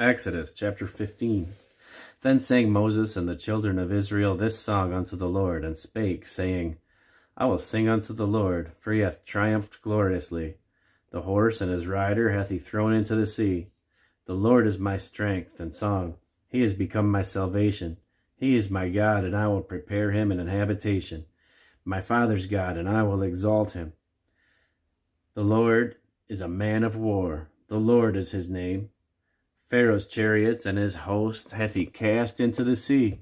Exodus chapter 15. Then sang Moses and the children of Israel this song unto the Lord, and spake, saying, I will sing unto the Lord, for he hath triumphed gloriously. The horse and his rider hath he thrown into the sea. The Lord is my strength and song. He is become my salvation. He is my God, and I will prepare him an habitation. My father's God, and I will exalt him. The Lord is a man of war. The Lord is his name. Pharaoh's chariots and his host hath he cast into the sea.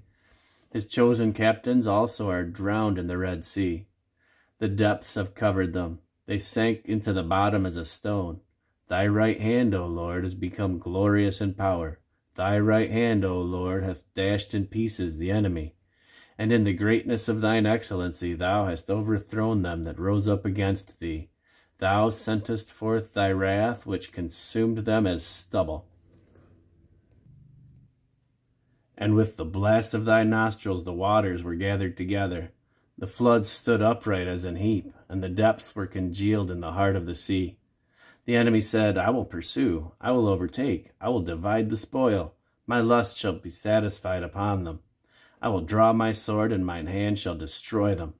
His chosen captains also are drowned in the Red Sea. The depths have covered them. They sank into the bottom as a stone. Thy right hand, O Lord, is become glorious in power. Thy right hand, O Lord, hath dashed in pieces the enemy. And in the greatness of thine excellency thou hast overthrown them that rose up against thee. Thou sentest forth thy wrath, which consumed them as stubble. And with the blast of thy nostrils the waters were gathered together. The floods stood upright as an heap, and the depths were congealed in the heart of the sea. The enemy said, I will pursue, I will overtake, I will divide the spoil. My lust shall be satisfied upon them. I will draw my sword, and mine hand shall destroy them.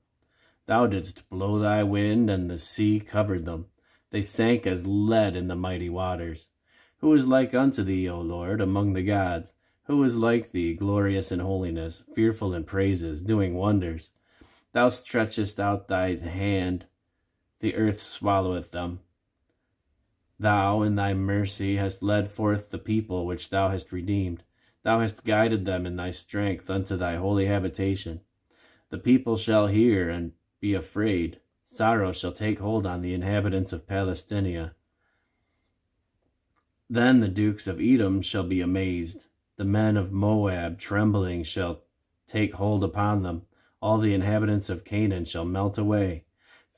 Thou didst blow thy wind, and the sea covered them. They sank as lead in the mighty waters. Who is like unto thee, O Lord, among the gods? Who is like thee, glorious in holiness, fearful in praises, doing wonders? Thou stretchest out thy hand, the earth swalloweth them. Thou in thy mercy hast led forth the people which thou hast redeemed. Thou hast guided them in thy strength unto thy holy habitation. The people shall hear and be afraid. Sorrow shall take hold on the inhabitants of Palestina. Then the dukes of Edom shall be amazed. The men of Moab, trembling, shall take hold upon them. All the inhabitants of Canaan shall melt away.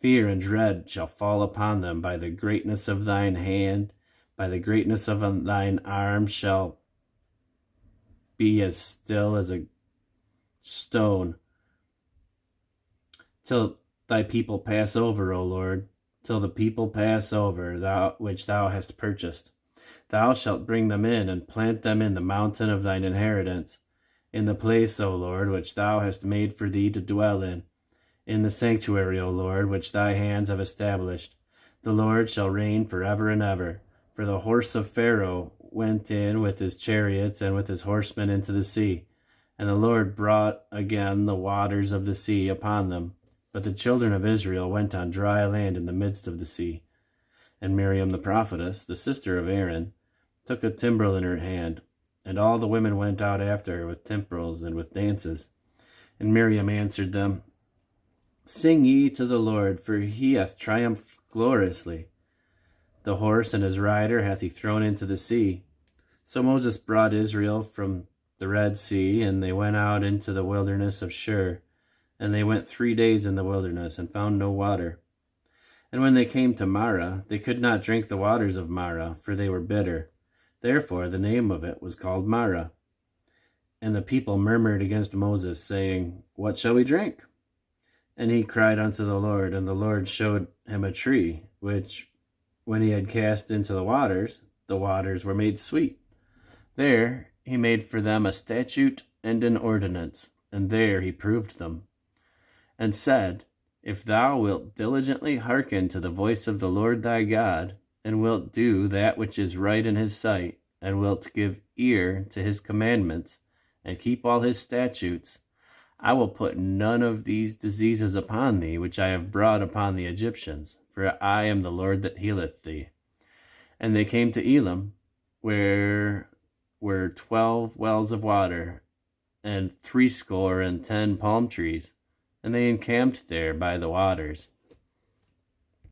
Fear and dread shall fall upon them. By the greatness of thine hand, by the greatness of thine arm shall be as still as a stone. Till thy people pass over, O Lord, till the people pass over, which thou hast purchased. Thou shalt bring them in, and plant them in the mountain of thine inheritance, in the place, O Lord, which thou hast made for thee to dwell in the sanctuary, O Lord, which thy hands have established. The Lord shall reign forever and ever. For the horse of Pharaoh went in with his chariots and with his horsemen into the sea, and the Lord brought again the waters of the sea upon them. But the children of Israel went on dry land in the midst of the sea. And Miriam the prophetess, the sister of Aaron, took a timbrel in her hand, and all the women went out after her with timbrels and with dances. And Miriam answered them, Sing ye to the Lord, for he hath triumphed gloriously. The horse and his rider hath he thrown into the sea. So Moses brought Israel from the Red Sea, and they went out into the wilderness of Shur. And they went 3 days in the wilderness, and found no water. And when they came to Marah, they could not drink the waters of Marah, for they were bitter. Therefore the name of it was called Marah. And the people murmured against Moses, saying, What shall we drink? And he cried unto the Lord, and the Lord showed him a tree, which, when he had cast into the waters were made sweet. There he made for them a statute and an ordinance, and there he proved them, and said, If thou wilt diligently hearken to the voice of the Lord thy God, and wilt do that which is right in his sight, and wilt give ear to his commandments, and keep all his statutes, I will put none of these diseases upon thee, which I have brought upon the Egyptians, for I am the Lord that healeth thee. And they came to Elim, where were 12 wells of water, and 70 palm trees, and they encamped there by the waters.